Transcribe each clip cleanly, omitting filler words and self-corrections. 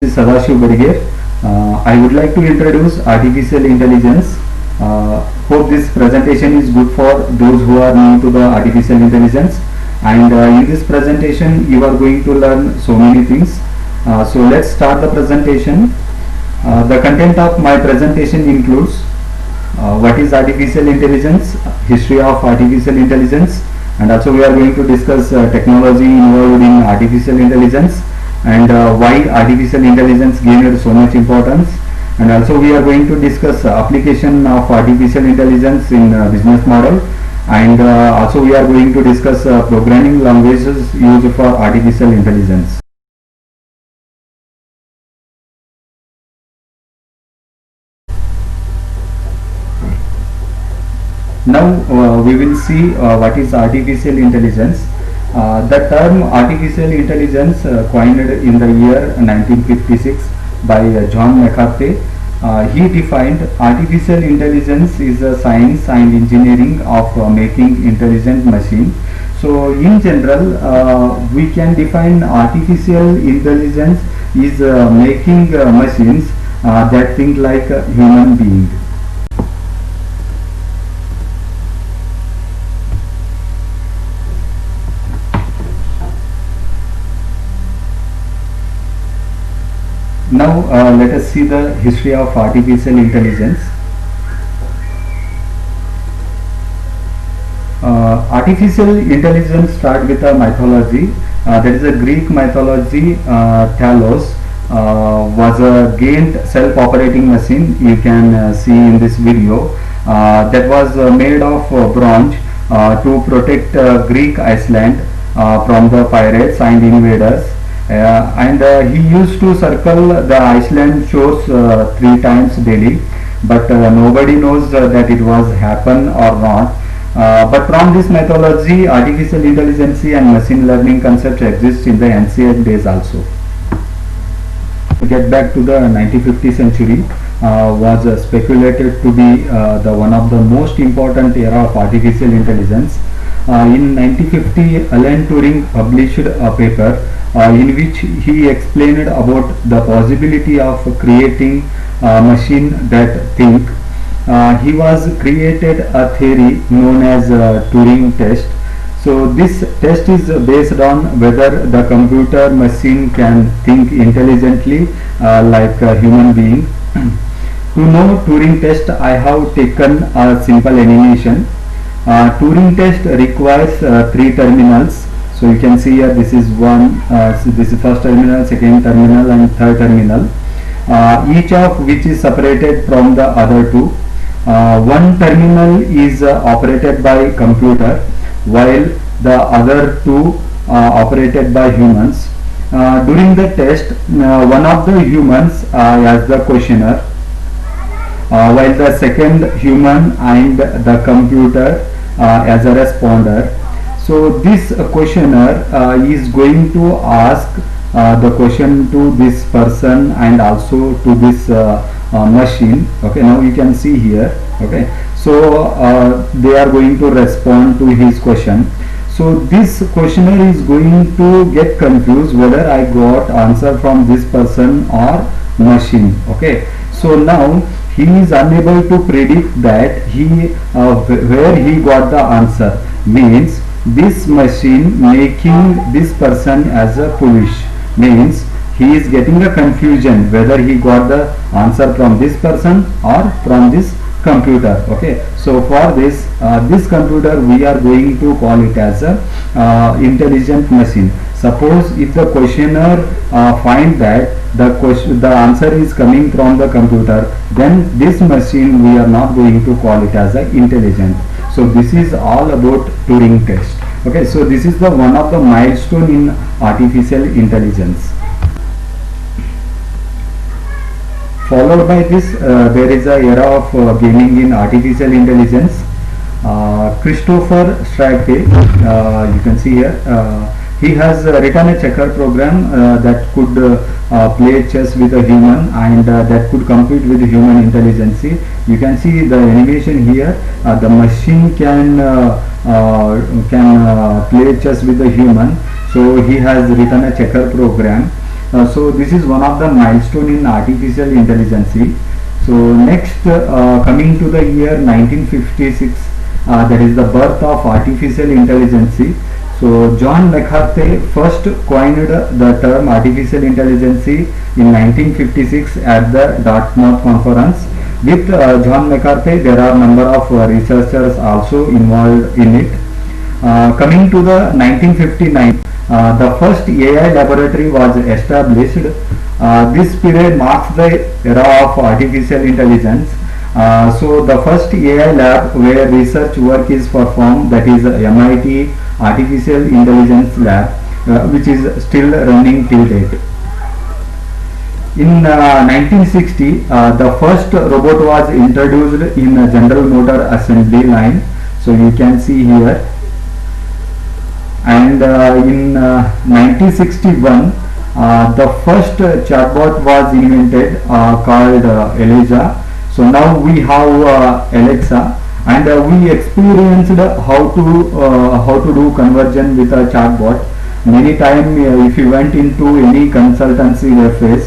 This is Sadashiv Badige. I would like to introduce artificial intelligence. Hope this presentation is good for those who are new to the artificial intelligence. And in this presentation, you are going to learn so many things. So let's start the presentation. The content of my presentation includes what is artificial intelligence, history of artificial intelligence, and also we are going to discuss technology involved in artificial intelligence, and why artificial intelligence gained so much importance, and also we are going to discuss application of artificial intelligence in business model, and also we are going to discuss programming languages used for artificial intelligence. Now we will see what is artificial intelligence. The term artificial intelligence coined in the year 1956 by John McCarthy. He defined artificial intelligence is a science and engineering of making intelligent machine. So in general, we can define artificial intelligence is making machines that think like a human being. Now let us see the history of artificial intelligence. Artificial intelligence start with a mythology. There is a Greek mythology. Talos was a gained self-operating machine. You can see in this video that was made of bronze to protect Greek Iceland from the pirates and invaders. And he used to circle the Iceland shores 3 times daily, but nobody knows that it was happen or not. But from this mythology, artificial intelligence and machine learning concepts exist in the ancient days also. To get back to the 1950th century, was speculated to be the one of the most important era of artificial intelligence. In 1950, Alan Turing published a paper in which he explained about the possibility of creating a machine that think. He was created a theory known as Turing test. So this test is based on whether the computer machine can think intelligently like a human being. To know Turing test, I have taken a simple animation. Turing test requires 3 terminals. So you can see here, this is one, this is first terminal, second terminal and third terminal, each of which is separated from the other 2. One terminal is operated by computer, while the other 2 operated by humans. During the test, one of the humans as the questioner, while the second human and the computer as a responder. So this questioner is going to ask the question to this person and also to this machine. Okay, now you can see here. Okay, so they are going to respond to his question. So this questioner is going to get confused whether I got answer from this person or machine. Okay, so now he is unable to predict that where he got the answer, means this machine making this person as a foolish, means he is getting a confusion whether he got the answer from this person or from this computer. Okay, so for this this computer we are going to call it as a intelligent machine. Suppose if the questioner find that the answer is coming from the computer, then this machine we are not going to call it as a intelligent. So this is all about Turing test. Okay, so this is the one of the milestone in artificial intelligence. Followed by this, there is a era of gaming in artificial intelligence. Christopher Stradke, you can see here, he has written a checker program that could play chess with a human and that could compete with human intelligence. You can see the animation here. The machine can play chess with the human. So he has written a checker program So this is one of the milestone in artificial intelligence. So next, coming to the year 1956, that is the birth of artificial intelligence. So John McCarthy first coined the term artificial intelligence in 1956 at the Dartmouth conference. With John McCarthy, there are number of researchers also involved in it. Coming to the 1959, the first AI laboratory was established. This period marks the era of artificial intelligence. So the first AI lab where research work is performed, that is MIT Artificial Intelligence Lab, which is still running till date. In 1960, the first robot was introduced in a General Motor assembly line. So you can see here. And in 1961, the first chatbot was invented called Alexa. So now we have Alexa, and we experienced how to do conversion with a chatbot. Many times, if you went into any consultancy webpage,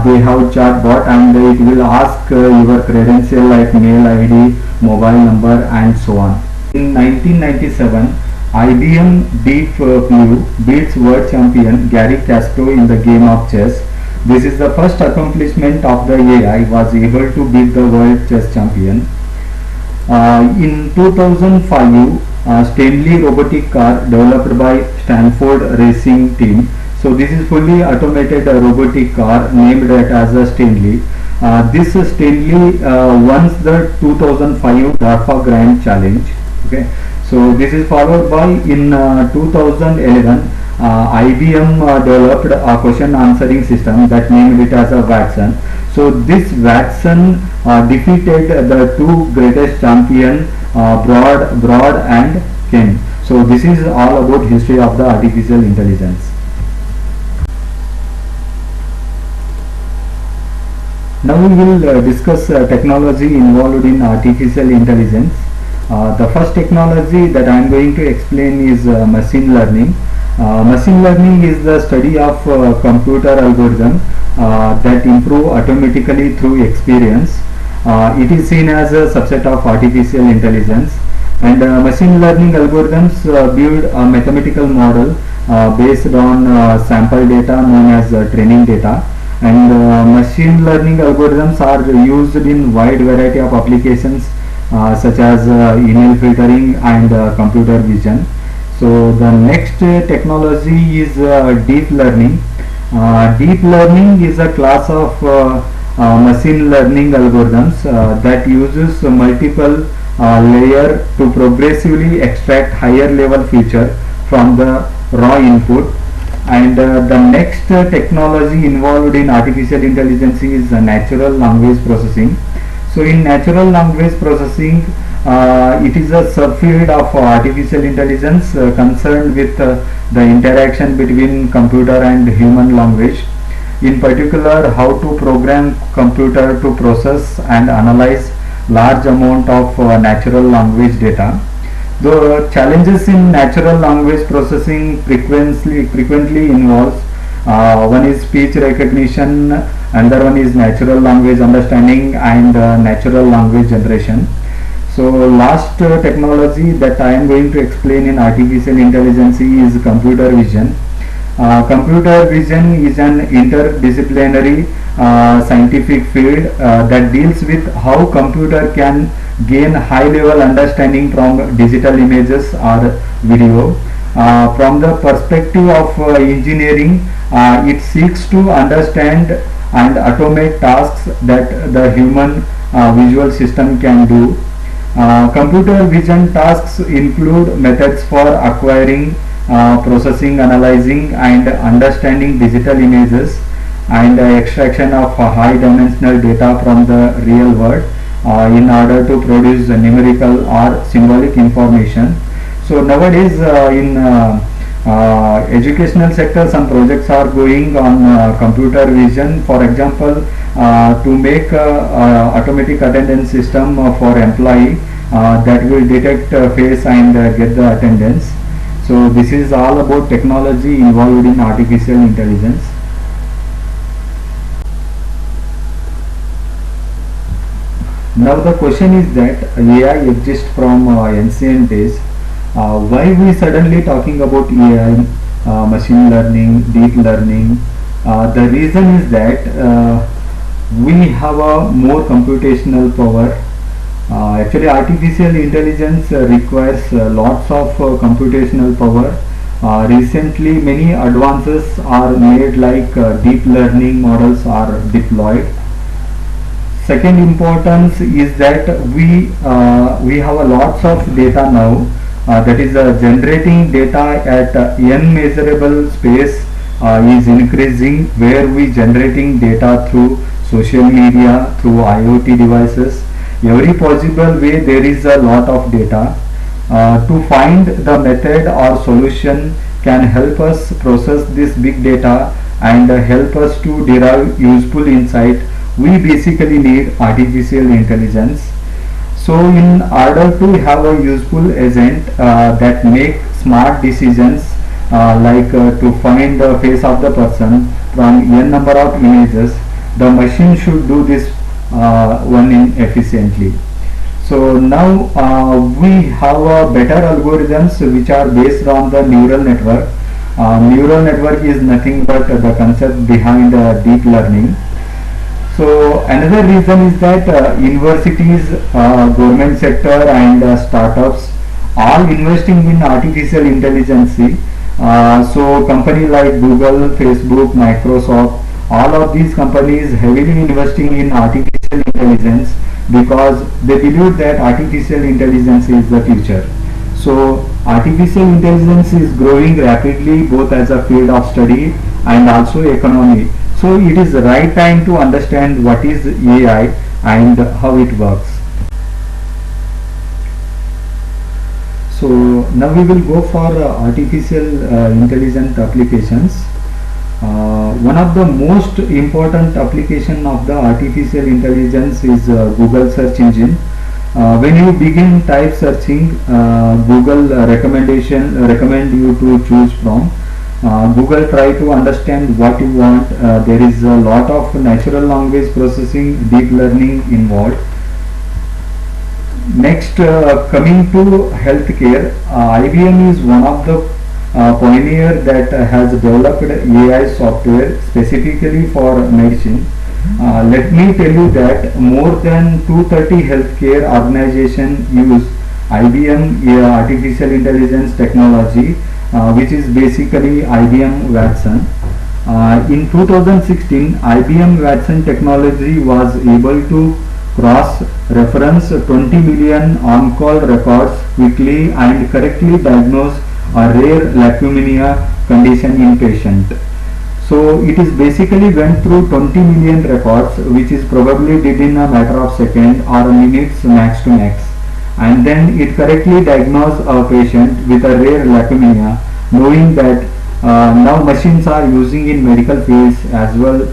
they have chatbot, and it will ask your credential like mail ID, mobile number, and so on. In 1997, IBM Deep Blue beats world champion Garry Kasparov in the game of chess. This is the first accomplishment of the AI was able to beat the world chess champion. In 2005, Stanley robotic car developed by Stanford Racing Team. So this is fully automated robotic car named as a Stanley. This Stanley won the 2005 DARPA Grand Challenge. Okay. So this is followed by in 2011, IBM developed a question answering system that named it as a Watson. So this Watson defeated the two greatest champion, Broad and Ken. So this is all about history of the artificial intelligence. Now we will discuss technology involved in artificial intelligence. The first technology that I am going to explain is machine learning. Machine learning is the study of computer algorithm that improve automatically through experience. It is seen as a subset of artificial intelligence, and machine learning algorithms build a mathematical model based on sample data known as training data. And machine learning algorithms are used in wide variety of applications such as email filtering and computer vision. So the next technology is deep learning. Deep learning is a class of machine learning algorithms that uses multiple layer to progressively extract higher level feature from the raw input. And the next technology involved in artificial intelligence is natural language processing. So in natural language processing, it is a subfield of artificial intelligence concerned with the interaction between computer and human language. In particular, how to program computer to process and analyze large amount of natural language data. The challenges in natural language processing frequently involves one is speech recognition, another one is natural language understanding, and natural language generation. So last technology that I am going to explain in artificial intelligence is computer vision. Computer vision is an interdisciplinary scientific field that deals with how computer can gain high level understanding from digital images or video. From the perspective of engineering, it seeks to understand and automate tasks that the human visual system can do. Computer vision tasks include methods for acquiring, processing, analyzing, and understanding digital images, and extraction of high dimensional data from the real world in order to produce numerical or symbolic information. So nowadays in educational sector, some projects are going on computer vision. For example, to make automatic attendance system for employee that will detect face and get the attendance. So this is all about technology involved in artificial intelligence. Now the question is that AI exists from ancient days. Why we suddenly talking about AI, machine learning, deep learning? The reason is that we have a more computational power. Actually, artificial intelligence requires lots of computational power. Recently, many advances are made, like deep learning models are deployed. Second importance is that we have a lots of data now, that is generating data at unmeasurable space is increasing, where we generating data through social media, through IoT devices. Every possible way there is a lot of data. To find the method or solution can help us process this big data and help us to derive useful insight. We basically need artificial intelligence. So in order to have a useful agent that make smart decisions, to find the face of the person from n number of images, the machine should do this one in efficiently. So now we have better algorithms which are based on the neural network. Neural network is nothing but the concept behind deep learning. So another reason is that universities, government sector and startups all investing in artificial intelligence. So company like Google, Facebook, Microsoft, all of these companies heavily investing in artificial intelligence because they believe that artificial intelligence is the future. So artificial intelligence is growing rapidly both as a field of study and also economy. So it is the right time to understand what is AI and how it works. So now we will go for artificial intelligence applications. One of the most important application of the artificial intelligence is Google search engine. When you begin type searching, Google recommend you to choose from. Google try to understand what you want. There is a lot of natural language processing, deep learning involved. Next, coming to healthcare, IBM is one of the pioneer that has developed AI software specifically for medicine. Let me tell you that more than 230 healthcare organizations use IBM artificial intelligence technology, which is basically IBM Watson. In 2016, IBM Watson technology was able to cross-reference 20 million on-call records quickly and correctly diagnose a rare leukemia condition in patient. So it is basically went through 20 million records, which is probably did in a matter of seconds or minutes max to max, and then it correctly diagnosed a patient with a rare leukemia, knowing that now machines are using in medical fields as well.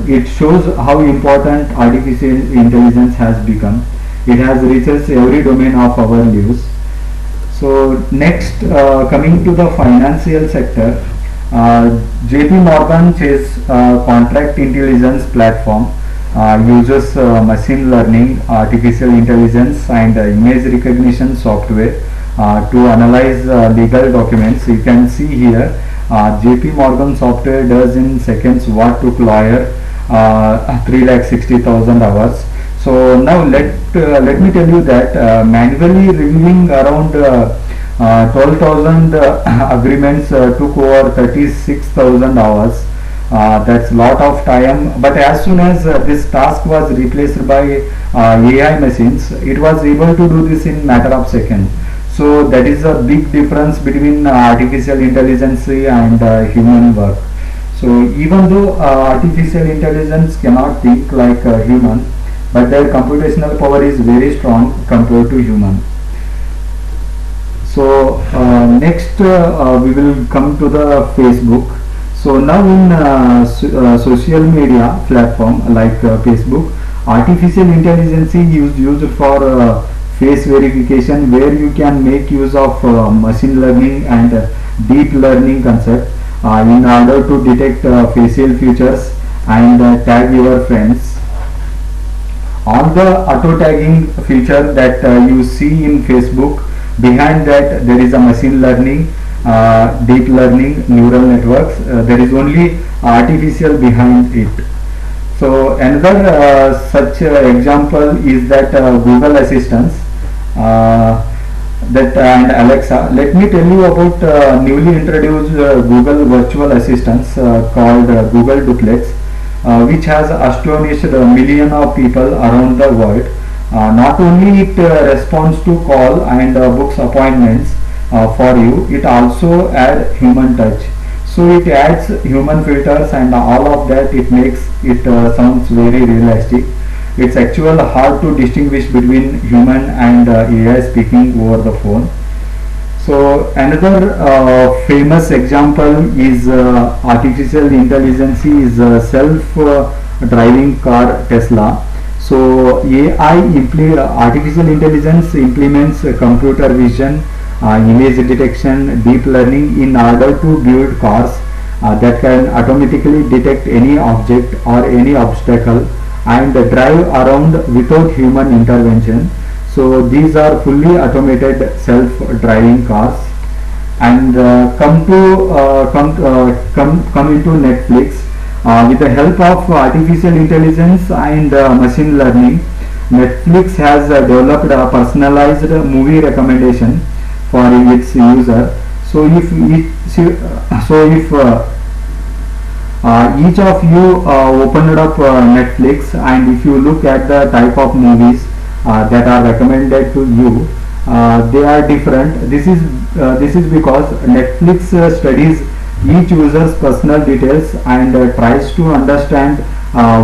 It shows how important artificial intelligence has become. It has reached every domain of our lives. So next, coming to the financial sector, JP Morgan Chase contract intelligence platform uses machine learning, artificial intelligence and image recognition software to analyze legal documents. You can see here JP Morgan software does in seconds what took lawyer 3,60,000 hours. So now let me tell you that manually reviewing around 12,000 agreements took over 36,000 hours. That's lot of time, but as soon as this task was replaced by AI machines, it was able to do this in matter of seconds. So that is a big difference between artificial intelligence and human work. So even though artificial intelligence cannot think like a human, but their computational power is very strong compared to human. So next we will come to the Facebook. So now in social media platform like Facebook, artificial intelligence is used for face verification, where you can make use of machine learning and deep learning concept in order to detect facial features and tag your friends. All the auto tagging feature that you see in Facebook, behind that there is a machine learning, deep learning, neural networks. There is only artificial behind it. So another such example is that Google Assistants, that and Alexa. Let me tell you about newly introduced Google virtual assistants called Google Duplets, which has astonished a million of people around the world. Not only it responds to call and books appointments for you, it also adds human touch. So it adds human filters and all of that. It makes it sounds very realistic. It's actually hard to distinguish between human and AI speaking over the phone. So another famous example is artificial intelligence is self-driving car Tesla. So artificial intelligence implements computer vision, image detection, deep learning in order to build cars that can automatically detect any object or any obstacle and drive around without human intervention. So these are fully automated self-driving cars. And come into Netflix. With the help of artificial intelligence and machine learning, Netflix has developed a personalized movie recommendation for its user. So if each of you opened up Netflix, and if you look at the type of movies that are recommended to you, they are different. This is because Netflix studies each user's personal details and tries to understand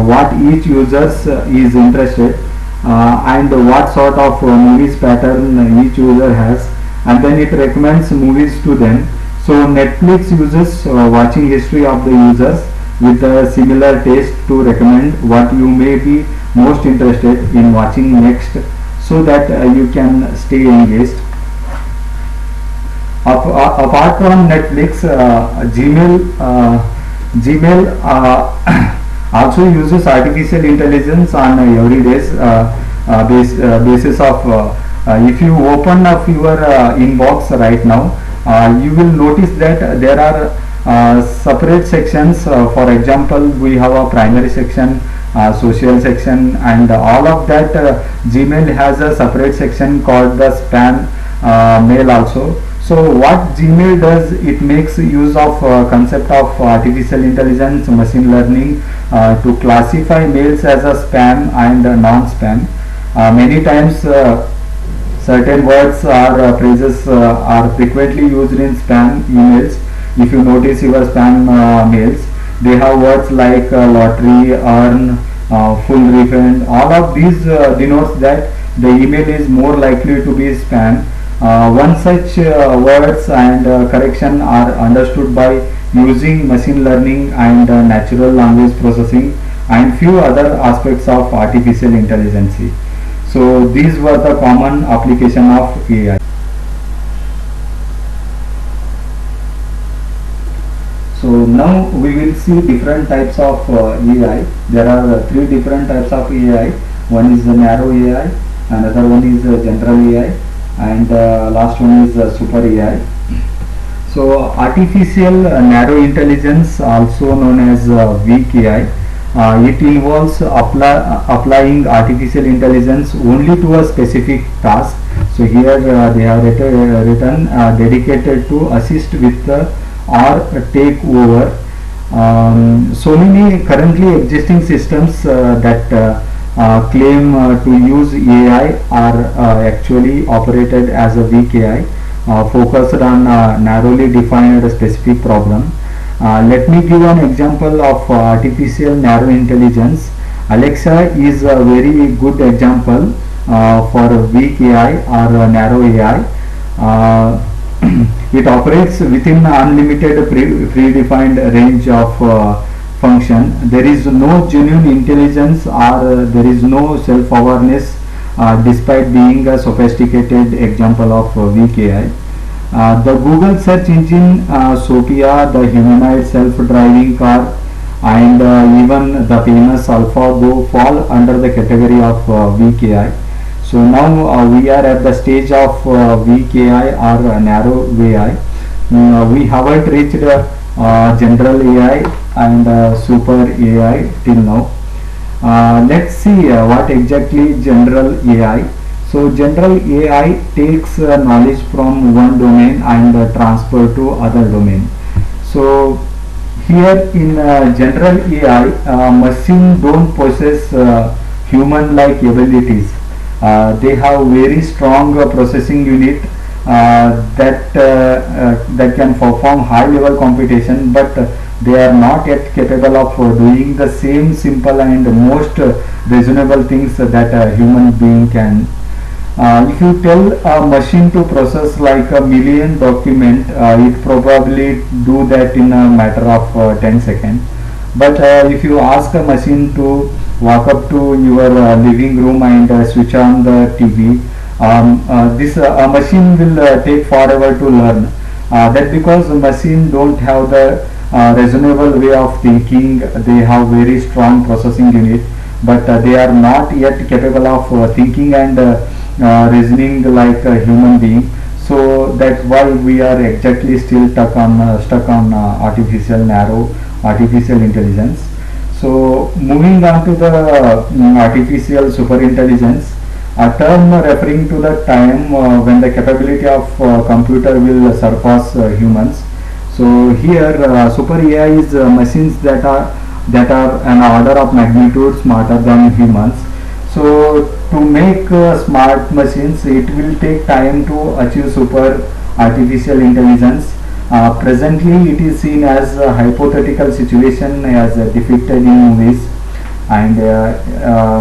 what each user is interested and what sort of movies pattern each user has, and then it recommends movies to them. So Netflix uses watching history of the users with a similar taste to recommend what you may be most interested in watching next, so that you can stay engaged. Apart from Netflix, Gmail also uses artificial intelligence on a everyday basis of if you open up your inbox right now, you will notice that there are separate sections. For example, we have a primary section, social section, and all of that. Gmail has a separate section called the spam mail also. So what Gmail does, it makes use of concept of artificial intelligence, machine learning to classify mails as a spam and non-spam. Many times certain words or phrases are frequently used in spam emails. If you notice your spam mails, they have words like lottery, earn, full refund. All of these denotes that the email is more likely to be spam. One such words and correction are understood by using machine learning and natural language processing and few other aspects of artificial intelligence. So these were the common application of AI. So now we will see different types of AI. There are three different types of AI. One is the narrow AI, another one is general AI, and last one is super AI. So artificial narrow intelligence, also known as weak AI, it involves applying artificial intelligence only to a specific task. So here they have written dedicated to assist with or take over. So many currently existing systems that claim to use AI are actually operated as a weak AI, focused on narrowly defined specific problem. Let me give an example of artificial narrow intelligence. Alexa is a very good example for weak AI or narrow AI. It operates within unlimited predefined range of function. There is no genuine intelligence or there is no self-awareness despite being a sophisticated example of weak AI. The Google search engine, Sophia, the humanoid self-driving car, and even the famous AlphaGo fall under the category of weak AI. So now we are at the stage of weak AI or narrow AI. We haven't reached general AI and super AI till now. Let's see what exactly general AI. So general AI takes knowledge from one domain and transfer to other domain. So here in general AI, machine don't possess human-like abilities. They have very strong processing unit that can perform high-level computation, but they are not yet capable of doing the same simple and most reasonable things that a human being can. If you tell a machine to process like a million document, it probably do that in a matter of 10 seconds. But if you ask a machine to walk up to your living room and switch on the TV, this a machine will take forever to learn. That because the machine don't have the reasonable way of thinking. They have very strong processing unit, but they are not yet capable of thinking and reasoning like a human being. So that's why we are exactly still stuck on artificial intelligence. So moving on to the artificial super intelligence, a term referring to the time when the capability of computer will surpass humans. So here super AI is machines that are an order of magnitude smarter than humans. So to make smart machines, it will take time to achieve super artificial intelligence. Presently, it is seen as a hypothetical situation as depicted in movies and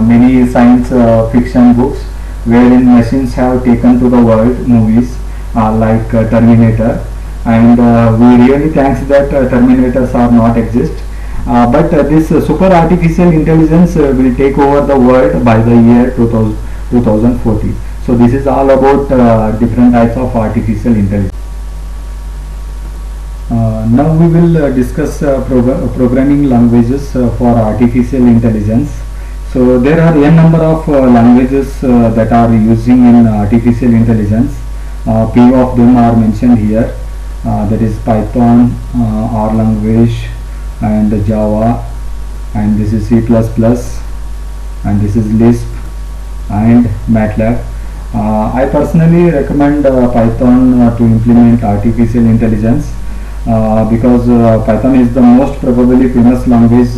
many science fiction books wherein machines have taken to the world movies like Terminator, and we really thanks that Terminators are not exist. But this super artificial intelligence will take over the world by the year 2040. So this is all about different types of artificial intelligence. Now we will discuss programming languages for artificial intelligence. So there are n number of languages that are using in artificial intelligence. Few of them are mentioned here. That is Python, R language, and Java, and this is C++, and this is Lisp and MATLAB. I personally recommend Python to implement artificial intelligence because Python is the most probably famous language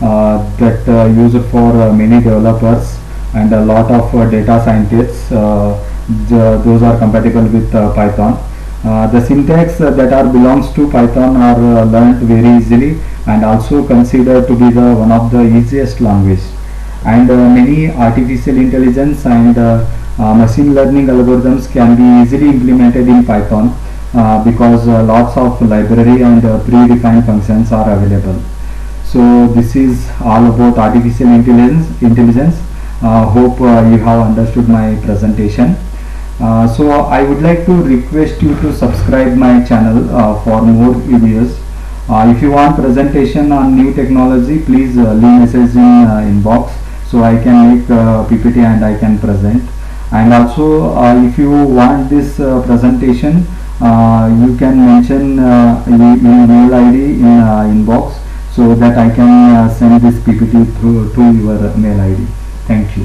that used for many developers and a lot of data scientists. Those are compatible with Python. The syntax that are belongs to Python are learnt very easily and also considered to be the one of the easiest language. And many artificial intelligence and machine learning algorithms can be easily implemented in Python because lots of library and predefined functions are available. So this is all about artificial intelligence. Hope you have understood my presentation. So I would like to request you to subscribe my channel for more videos. If you want presentation on new technology, please leave message in inbox so I can make PPT and I can present. And also if you want this presentation, you can mention your mail ID in inbox so that I can send this PPT through to your mail ID. Thank you.